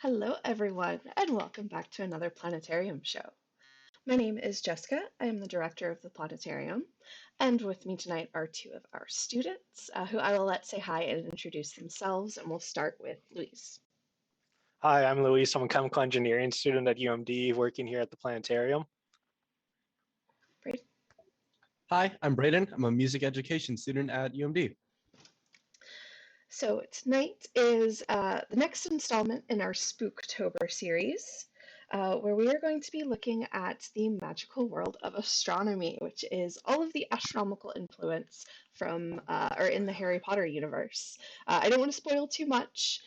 Hello, everyone, and welcome back to another Planetarium show. My name is Jessica. I am the director of the Planetarium, and with me tonight are two of our students who I will let say hi and introduce themselves, and we'll start with Louise. Hi, I'm Luis. I'm a chemical engineering student at UMD working here at the planetarium. Great. Hi, I'm Brayden. I'm a music education student at UMD. So tonight is the next installment in our Spooktober series, where we are going to be looking at the Magical World of Astronomy, which is all of the astronomical influence from or in the Harry Potter universe. I don't want to spoil too much,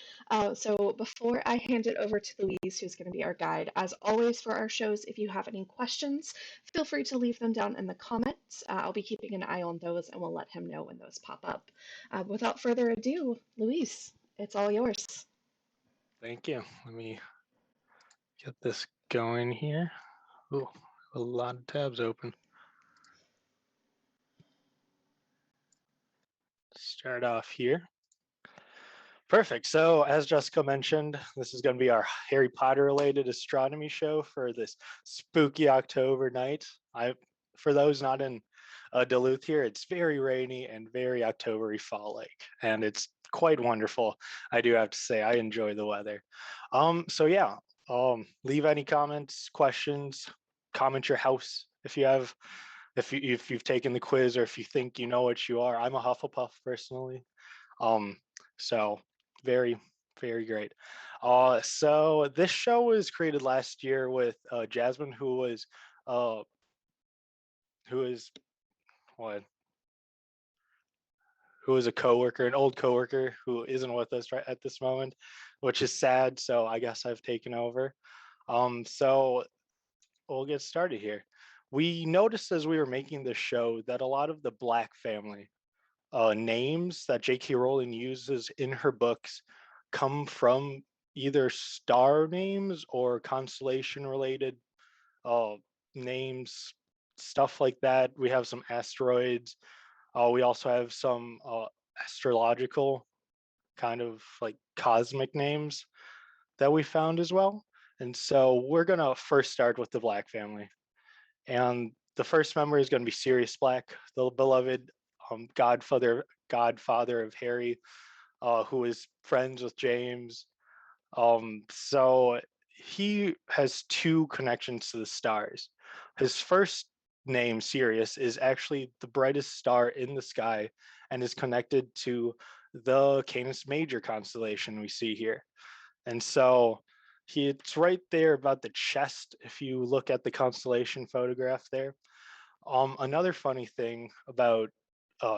so before I hand it over to Louise, who's going to be our guide, as always for our shows, if you have any questions, feel free to leave them down in the comments. I'll be keeping an eye on those, and we'll let him know when those pop up. Without further ado, Luis, it's all yours. Thank you. Let me get this going here. Oh, a lot of tabs open. Start off here. Perfect. So as Jessica mentioned, this is going to be our Harry Potter related astronomy show for this spooky October night. For those not in Duluth here, it's very rainy and very Octobery fall-like, and it's quite wonderful. I do have to say, I enjoy the weather. So yeah, leave any comments, questions, comment your house if you have, if you've taken the quiz or if you think you know what you are. I'm a Hufflepuff personally. So very, very great. So this show was created last year with Jasmine, uh, who is what? Who is a coworker, an old coworker who isn't with us right at this moment, which is sad. So I guess I've taken over. So we'll get started here. We noticed as we were making this show that a lot of the Black family names that J.K. Rowling uses in her books come from either star names or constellation related uh, names, stuff like that. We have some asteroids. We also have some astrological kind of like cosmic names that we found as well. And so we're going to first start with the Black family. And the first member is going to be Sirius Black, the beloved godfather of Harry, who is friends with James. So he has two connections to the stars. His first name, Sirius, is actually the brightest star in the sky and is connected to the Canis Major constellation we see here. And so it's right there about the chest if you look at the constellation photograph there. Another funny thing about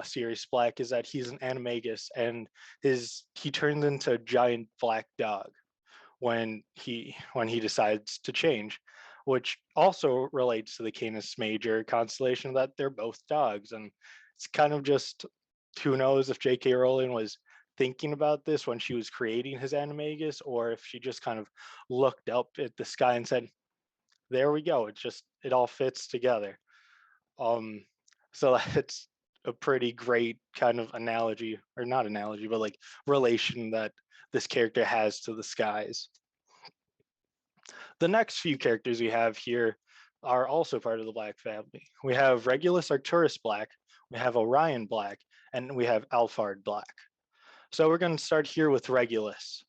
Sirius Black is that he's an animagus, and he turns into a giant black dog when he decides to change, which also relates to the Canis Major constellation that they're both dogs. And it's kind of just, who knows if J.K. Rowling was thinking about this when she was creating his animagus, or if she just kind of looked up at the sky and said, there we go, it all fits together. um so that's a pretty great kind of analogy, or not analogy, but like relation that this character has to the skies. The next few characters we have here are also part of the Black family. We have Regulus Arcturus Black, we have Orion Black, and we have Alphard Black. So we're going to start here with Regulus.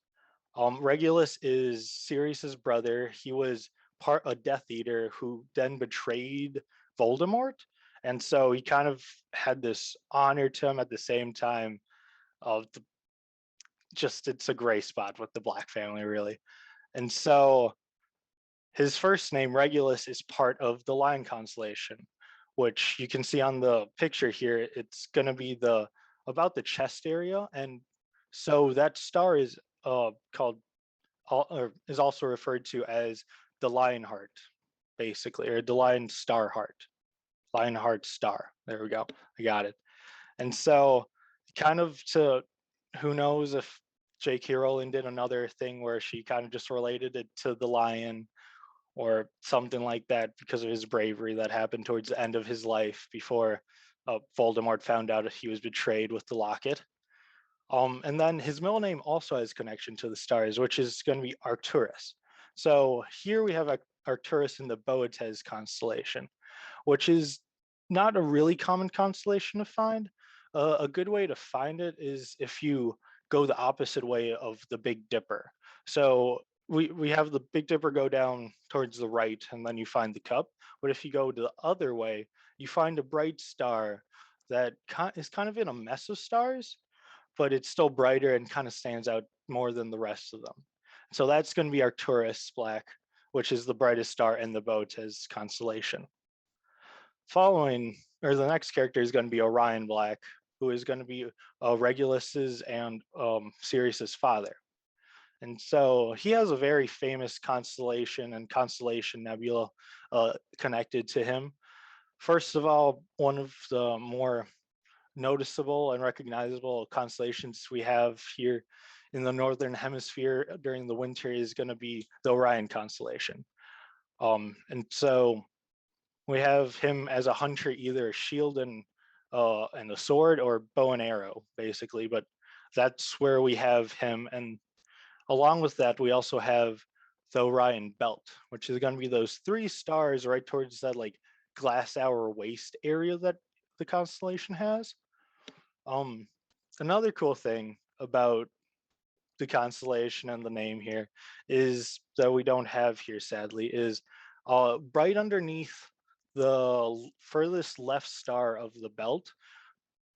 Regulus is Sirius's brother. He was part a Death Eater who then betrayed Voldemort, and so he kind of had this honor to him at the same time of it's a gray spot with the Black family, really. And so his first name, Regulus, is part of the Lion constellation, which you can see on the picture here. It's going to be about the chest area, and so that star is called, or is also referred to as the Lion Heart, basically, or the Lion Star Heart, Lion Heart Star. There we go, I got it. And so, kind of to, who knows if J.K. Rowling did another thing where she kind of just related it to the lion or something like that because of his bravery that happened towards the end of his life before Voldemort found out he was betrayed with the locket. And then his middle name also has connection to the stars, which is going to be Arcturus. So here we have Arcturus in the Boötes constellation, which is not a really common constellation to find. A good way to find it is if you go the opposite way of the Big Dipper. So we have the Big Dipper go down towards the right, and then you find the cup. But if you go the other way, you find a bright star that is kind of in a mess of stars, but it's still brighter and kind of stands out more than the rest of them. So that's going to be Arcturus Black, which is the brightest star in the Boötes constellation. Following, or the next character is going to be Orion Black, who is going to be Regulus's and Sirius's father. And so he has a very famous constellation and constellation nebula connected to him. First of all, one of the more noticeable and recognizable constellations we have here in the northern hemisphere during the winter is going to be the Orion constellation. And so we have him as a hunter, either a shield and a sword, or bow and arrow, basically. But that's where we have him. And along with that, we also have the Orion belt, which is going to be those 3 stars right towards that like glass hour waist area that the constellation has. Another cool thing about the constellation and the name here is that we don't have here, sadly, is right underneath the furthest left star of the belt.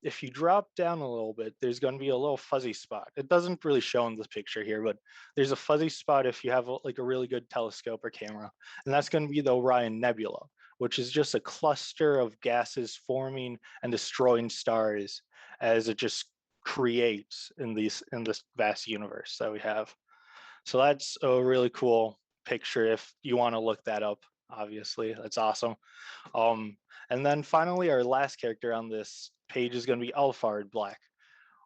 If you drop down a little bit, there's going to be a little fuzzy spot. It doesn't really show in this picture here, but there's a fuzzy spot if you have like a really good telescope or camera, and that's going to be the Orion Nebula, which is just a cluster of gases forming and destroying stars as it just creates in this vast universe that we have. So that's a really cool picture if you want to look that up. Obviously, that's awesome. And then finally, our last character on this page is going to be Alphard Black,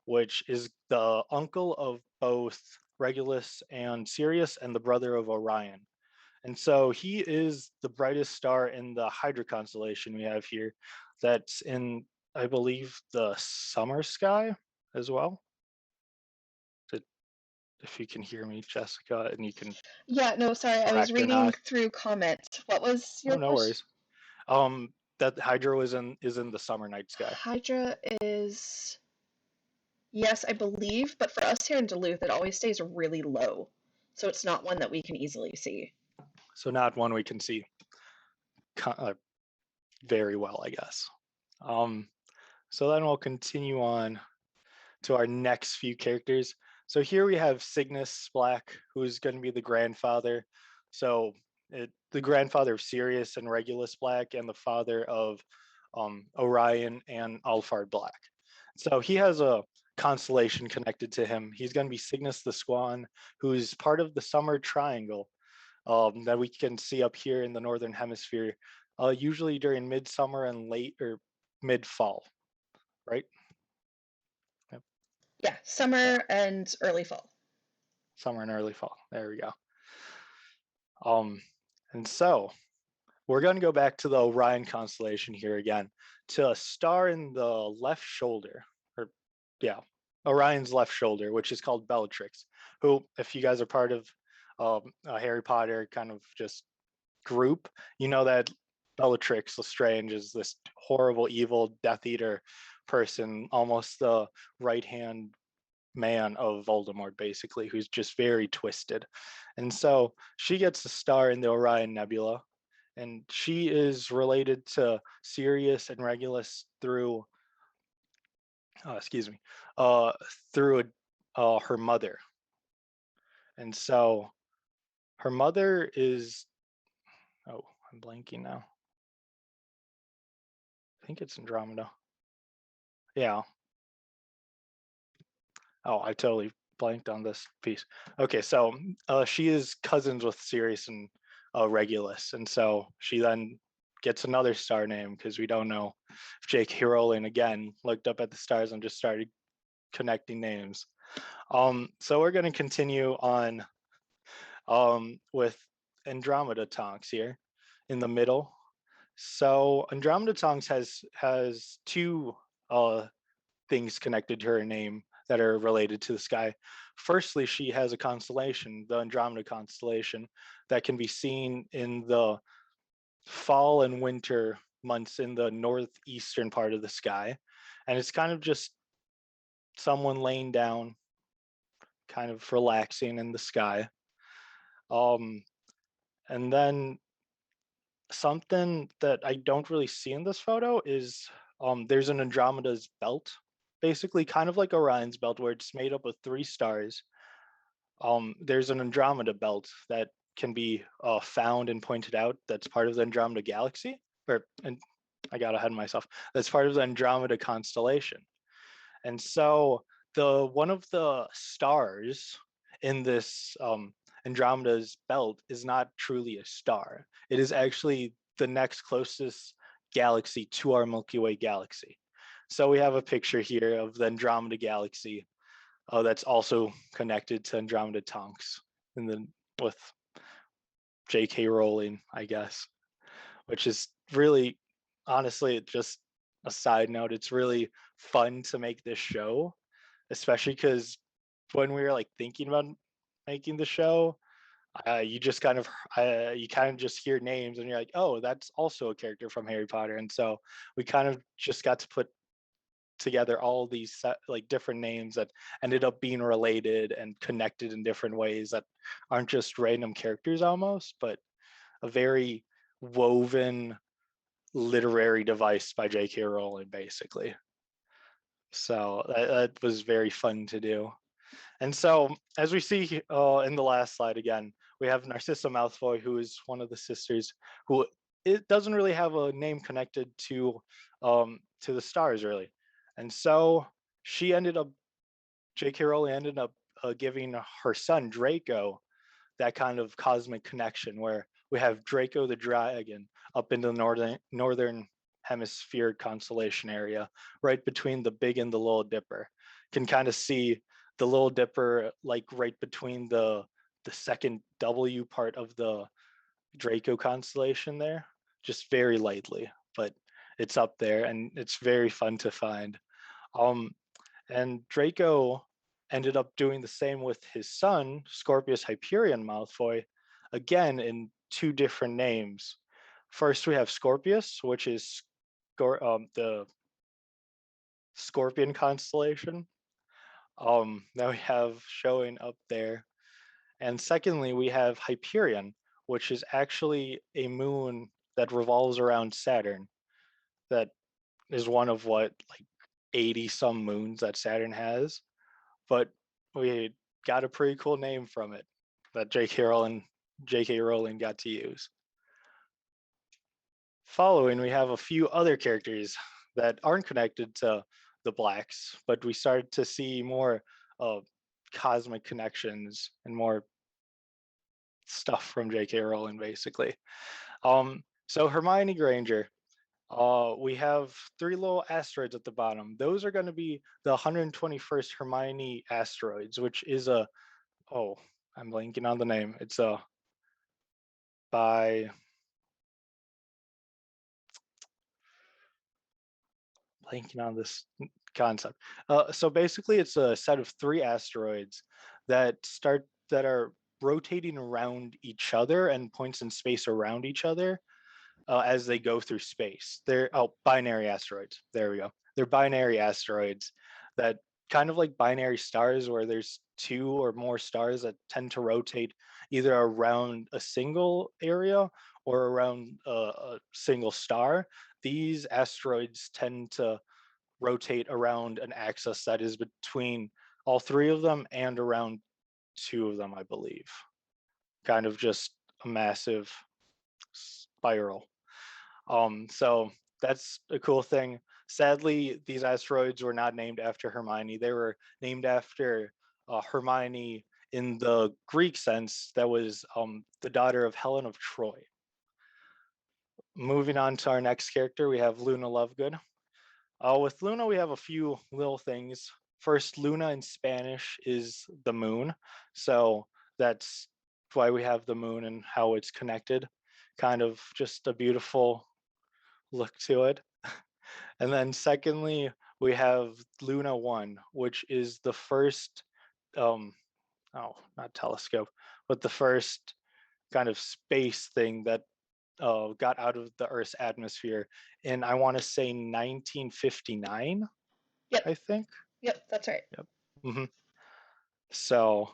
which is the uncle of both Regulus and Sirius and the brother of Orion. And so he is the brightest star in the Hydra constellation we have here, that's in, I believe, the summer sky as well. If you can hear me, Jessica, and you can Yeah, no, sorry, I was correct or reading not. through comments. What was Oh, your no question? worries. That Hydra is in the summer night sky. Hydra is, yes, I believe, but for us here in Duluth, it always stays really low. So it's not one that we can easily see. So not one we can see very well, I guess. So then we'll continue on to our next few characters. So here we have Cygnus Black, who is going to be the grandfather. So the grandfather of Sirius and Regulus Black, and the father of Orion and Alphard Black. So he has a constellation connected to him. He's going to be Cygnus the Swan, who's part of the Summer Triangle that we can see up here in the northern hemisphere, usually during midsummer and late or mid-fall, right? Yep. Yeah, summer and early fall. Summer and early fall. There we go. And so we're going to go back to the Orion constellation here again, to a star in the left shoulder, or yeah, Orion's left shoulder, which is called Bellatrix, who, if you guys are part of a Harry Potter kind of just group, you know that Bellatrix Lestrange is this horrible, evil Death Eater person, almost the right-hand man of Voldemort, basically, who's just very twisted. And so she gets a star in the Orion Nebula, and she is related to Sirius and Regulus through, excuse me, through her mother. And so her mother is, oh, I'm blanking now. I think it's Andromeda. Yeah. Oh, I totally blanked on this piece. Okay, so she is cousins with Sirius and Regulus, and so she then gets another star name because we don't know if J.K. Rowling again looked up at the stars and just started connecting names. So we're going to continue on with Andromeda Tonks here in the middle. So Andromeda Tonks has 2 things connected to her name that are related to the sky. Firstly, she has a constellation, the Andromeda constellation, that can be seen in the fall and winter months in the northeastern part of the sky. And it's kind of just someone laying down, kind of relaxing in the sky. Um, and then something that I don't really see in this photo is there's an Andromeda's belt, basically kind of like Orion's belt, where it's made up of 3 stars. There's an Andromeda belt that can be found and pointed out. That's part of the Andromeda galaxy, and I got ahead of myself. That's part of the Andromeda constellation. And so the one of the stars in this Andromeda's belt is not truly a star. It is actually the next closest galaxy to our Milky Way galaxy. So we have a picture here of the Andromeda galaxy that's also connected to Andromeda Tonks with J.K. Rowling, I guess, which is really, honestly, just a side note. It's really fun to make this show, especially because when we were like thinking about making the show, you just kind of just hear names and you're like, oh, that's also a character from Harry Potter, and so we kind of just got to put together all these like different names that ended up being related and connected in different ways that aren't just random characters almost, but a very woven literary device by J.K. Rowling, basically. So that was very fun to do. And so, as we see in the last slide again, we have Narcissa Malfoy, who is one of the sisters, who it doesn't really have a name connected to the stars really, and so she ended up J.K. Rowling ended up giving her son Draco that kind of cosmic connection where we have Draco the dragon up in the northern hemisphere constellation area, right between the Big and the Little Dipper. Can kind of see the Little Dipper like right between the second W part of the Draco constellation there, just very lightly, but it's up there and it's very fun to find. Um, and Draco ended up doing the same with his son, Scorpius Hyperion Malfoy, again in 2 different names. First, we have Scorpius, which is the Scorpion constellation that we have showing up there. And secondly, we have Hyperion, which is actually a moon that revolves around Saturn. That is one of what, like 80 some moons that Saturn has. But we got a pretty cool name from it that J.K. Rowling got to use. Following, we have a few other characters that aren't connected to the Blacks, but we started to see more cosmic connections and more stuff from J.K. Rowling, basically. So Hermione Granger, we have 3 little asteroids at the bottom. Those are going to be the 121st Hermione asteroids, which is I'm blanking on the name. It's by blanking on this concept. So basically, it's a set of 3 asteroids that are rotating around each other and points in space around each other as they go through space. They're binary asteroids. There we go. They're binary asteroids that kind of like binary stars, where there's 2 or more stars that tend to rotate either around a single area or around a single star. These asteroids tend to rotate around an axis that is between all 3 of them and around 2 of them, I believe. Kind of just a massive spiral. So that's a cool thing. Sadly, these asteroids were not named after Hermione. They were named after Hermione in the Greek sense. That was the daughter of Helen of Troy. Moving on to our next character, we have Luna Lovegood. With Luna, we have a few little things. First, Luna in Spanish is the moon. So that's why we have the moon and how it's connected. Kind of just a beautiful look to it. And then secondly, we have Luna 1, which is the first, not telescope, but the first kind of space thing that got out of the Earth's atmosphere in, I want to say, 1959, Yep, I think. yep, that's right. Yep. So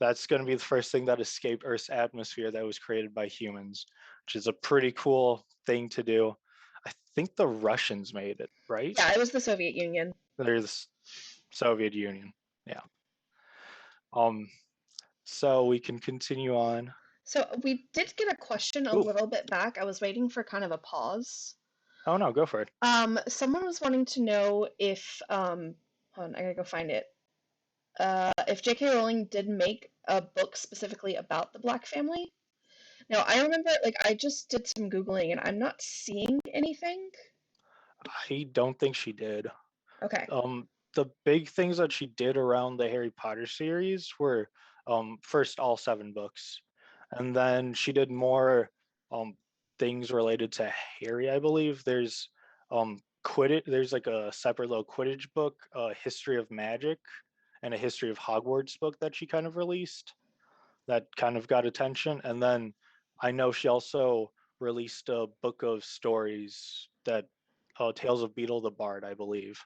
that's going to be the first thing that escaped Earth's atmosphere that was created by humans, which is a pretty cool thing to do. I think the Russians made it, right? Yeah, it was the Soviet Union. There's Soviet Union. Yeah. So we can continue on. So we did get a question a Ooh. little bit back. I was waiting for kind of a pause. Oh no, go for it. Someone was wanting to know if hold on, I gotta go find it. If J.K. Rowling did make a book specifically about the Black family. Now, I remember, like, I just did some Googling and I'm not seeing anything. I don't think she did. Okay, The big things that she did around the Harry Potter series were first all 7 books, and then she did more things related to Harry. I believe there's Quidditch. There's like a separate little Quidditch book, a history of magic, and a history of Hogwarts book that she kind of released that kind of got attention. And then I know she also released a book of stories that Tales of Beetle the Bard, I believe,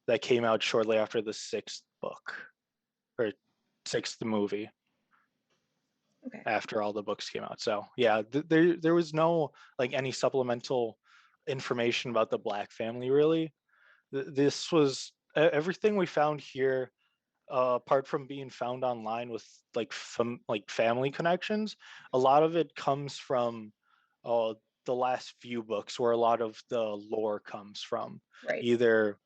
that came out shortly after the 6th book or 6th movie, okay. after all the books came out. So yeah, there was no like any supplemental information about the Black family really. This was everything we found here, apart from being found online with like family connections. A lot of it comes from uh, the last few books, where a lot of the lore comes from. Right. Either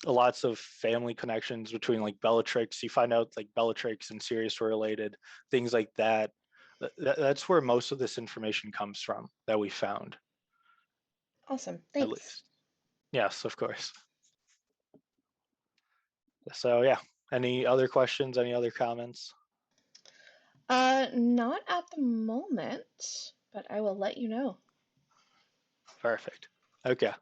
lots of family connections between like Bellatrix. You find out like Bellatrix and Sirius were related, things like that. That's where most of this information comes from that we found, Awesome. at Thanks. least. Yes, of course. So yeah, any other questions? Any other comments? Not at the moment, but I will let you know. Perfect. Okay,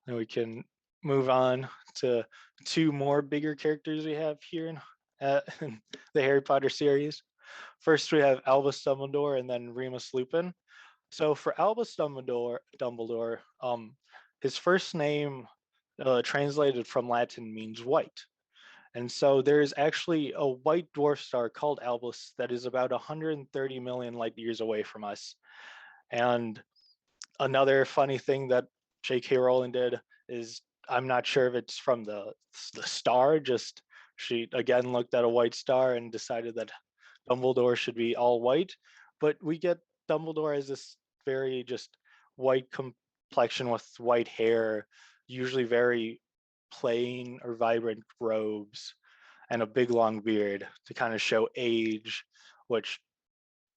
then we can move on to 2 more bigger characters we have here in the Harry Potter series. First, we have Albus Dumbledore and then Remus Lupin. So for Albus Dumbledore, his first name translated from Latin means white. And so there is actually a white dwarf star called Albus that is about 130 million light years away from us. And another funny thing that J.K. Rowling did is, I'm not sure if it's from the star, just she again looked at a white star and decided that Dumbledore should be all white, but we get Dumbledore as this very just white complexion with white hair, usually very plain or vibrant robes, and a big long beard to kind of show age, which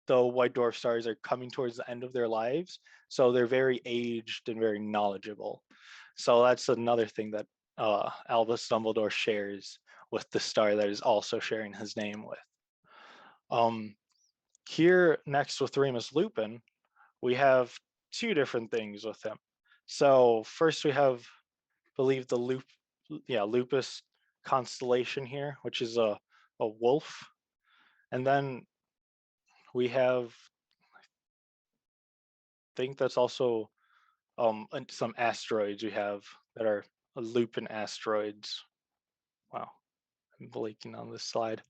the white dwarf stars are coming towards the end of their lives, so they're very aged and very knowledgeable. So that's another thing that Albus Dumbledore shares with the star that is also sharing his name with. Here next with Remus Lupin, we have 2 different things with him. So first we have, I believe, the Lupus constellation here, which is a wolf. And then we have, I think that's also some asteroids we have that are Lupin asteroids. Wow, I'm blanking on this slide.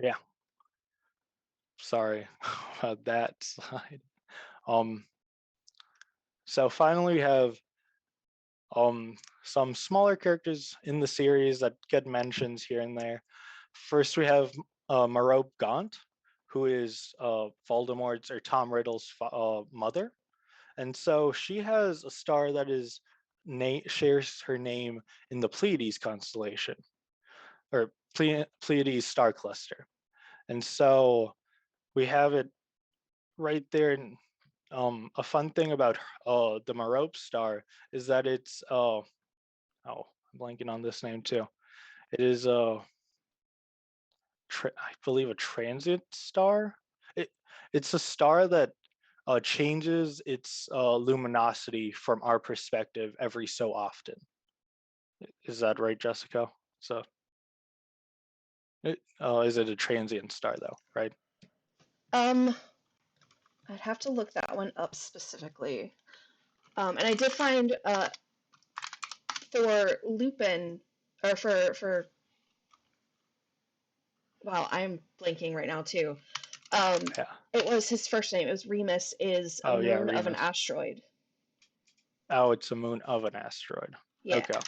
Yeah, sorry about that slide. So finally we have some smaller characters in the series that get mentions here and there. First, we have Marobe Gaunt, who is Voldemort's or Tom Riddle's mother, and so she has a star that is shares her name in the Pleiades constellation, or Pleiades star cluster, and so we have it right there. And a fun thing about the Marobe star is that it's oh, I'm blanking on this name too. It is I believe a transit star. It it's a star that changes its luminosity from our perspective every so often. Is that right, Jessica? So, is it a transient star though, right? I'd have to look that one up specifically. And I did find for Lupin, or for wow, I'm blanking right now too. Yeah. It was his first name. It was Remus. Is a Oh yeah, moon of an Remus. asteroid. Oh, it's a moon of an asteroid. Yeah. Okay.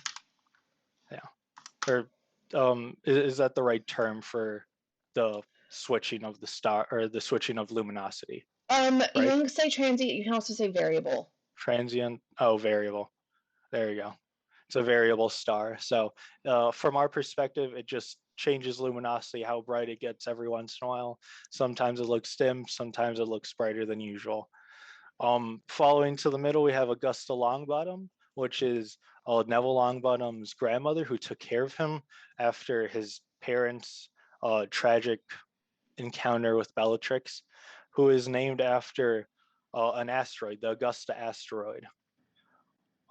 Yeah. Or is that the right term for the switching of the star or the switching of luminosity? You Right? can say transient. You can also say variable. Transient. Oh, variable. There you go. It's a variable star. So from our perspective, it just changes luminosity, how bright it gets every once in a while. Sometimes it looks dim, sometimes it looks brighter than usual. Following to the middle, we have Augusta Longbottom, which is Neville Longbottom's grandmother who took care of him after his parents' tragic encounter with Bellatrix, who is named after an asteroid, the Augusta asteroid.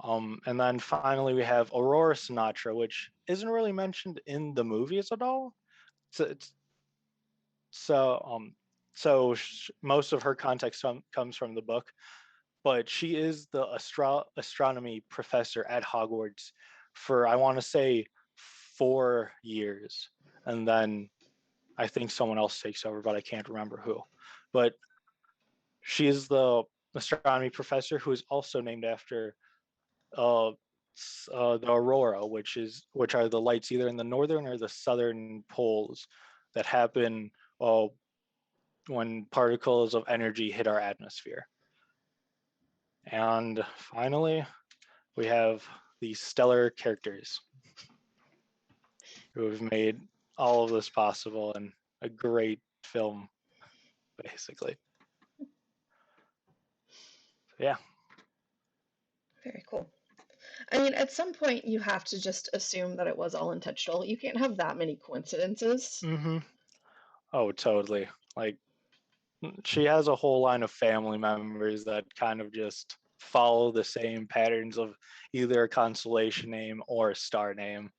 And then finally, we have Aurora Sinatra, which isn't really mentioned in the movies at all. So, most of her context comes from the book, but she is the astronomy professor at Hogwarts for, I want to say, 4 years. And then I think someone else takes over, but I can't remember who. But she is the astronomy professor who is also named after uh, the aurora, which are the lights either in the northern or the southern poles that happen when particles of energy hit our atmosphere. And finally, we have these stellar characters who have made all of this possible in a great film, basically. Yeah. Very cool. I mean, at some point, you have to just assume that it was all intentional. You can't have that many coincidences. Mm-hmm. Oh, totally. Like, she has a whole line of family members that kind of just follow the same patterns of either a constellation name or a star name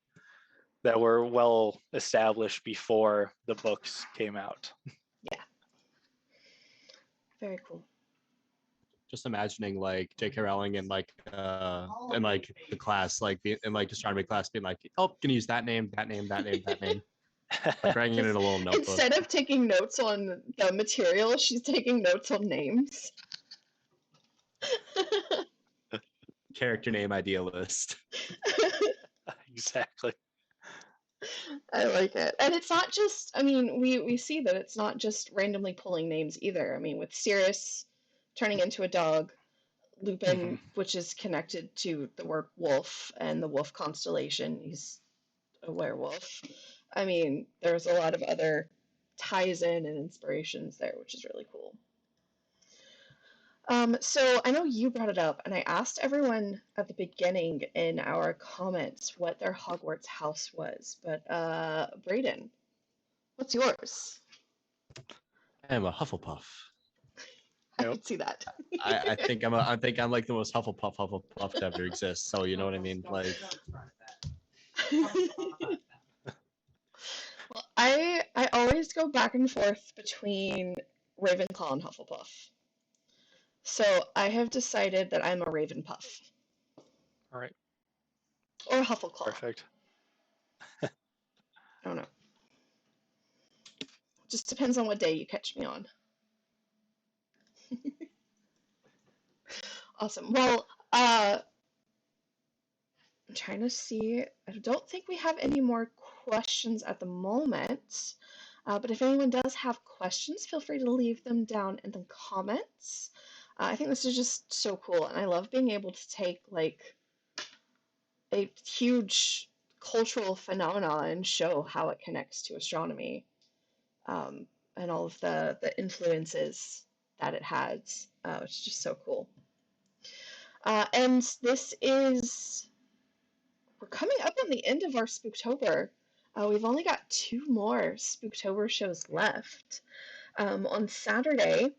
that were well established before the books came out. Yeah. Very cool. Just imagining like J.K. Rowling in like the class, like in like astronomy class, being like, oh, can you use that name, that name, that name, that name, like writing it in a little notebook. Instead of taking notes on the material, she's taking notes on names. Character name idea list. Exactly. I like it. And it's not just, I mean, we see that it's not just randomly pulling names either. I mean, with Sirius turning into a dog, Lupin, which is connected to the word wolf and the wolf constellation, he's a werewolf. I mean, there's a lot of other ties in and inspirations there, which is really cool. So I know you brought it up, and I asked everyone at the beginning in our comments what their Hogwarts house was, but Brayden, what's yours? I am a Hufflepuff. I can see that. I think I'm like the most Hufflepuff to ever exist. So you know what I mean? Like, Well, I always go back and forth between Ravenclaw and Hufflepuff. So I have decided that I'm a Ravenpuff. All right. Or a Huffleclaw. Perfect. I don't know. Just depends on what day you catch me on. Awesome. Well, I'm trying to see. I don't think we have any more questions at the moment. But if anyone does have questions, feel free to leave them down in the comments. I think this is just so cool, and I love being able to take like a huge cultural phenomenon and show how it connects to astronomy, and all of the influences that it has, which is just so cool. And this is, we're coming up on the end of our Spooktober. We've only got 2 more Spooktober shows left. On Saturday,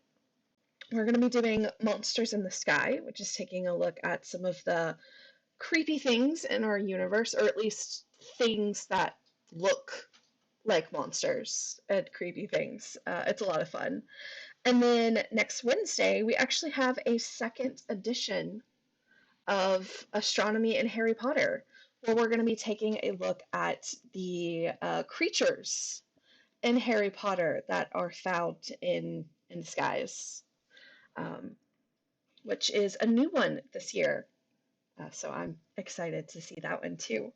We're going to be doing Monsters in the Sky, which is taking a look at some of the creepy things in our universe, or at least things that look like monsters and creepy things. It's a lot of fun. And then next Wednesday, we actually have a second edition of Astronomy and Harry Potter, where we're going to be taking a look at the creatures in Harry Potter that are found in the skies, um, which is a new one this year. So I'm excited to see that one too.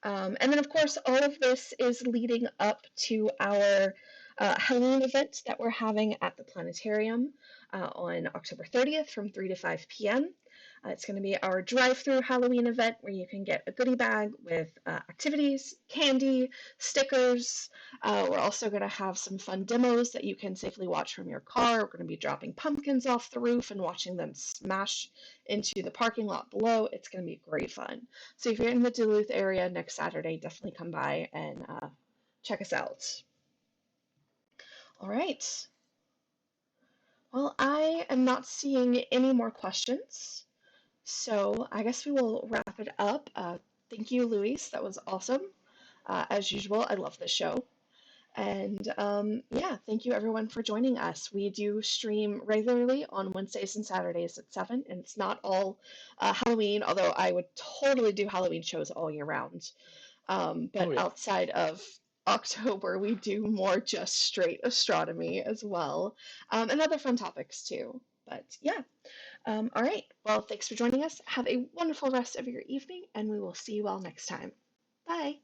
And then, of course, all of this is leading up to our Halloween event that we're having at the Planetarium on October 30th from 3 to 5 p.m. It's going to be our drive-through Halloween event where you can get a goodie bag with activities, candy, stickers. We're also going to have some fun demos that you can safely watch from your car. We're going to be dropping pumpkins off the roof and watching them smash into the parking lot below. It's going to be great fun. So if you're in the Duluth area next Saturday, definitely come by and check us out. All right. Well, I am not seeing any more questions. So I guess we will wrap it up. Thank you, Luis. That was awesome. As usual, I love this show. And yeah, thank you everyone for joining us. We do stream regularly on Wednesdays and Saturdays at 7, and it's not all Halloween, although I would totally do Halloween shows all year round. But outside of October, we do more just straight astronomy as well, and other fun topics too. But yeah. All right. Well, thanks for joining us. Have a wonderful rest of your evening, and we will see you all next time. Bye.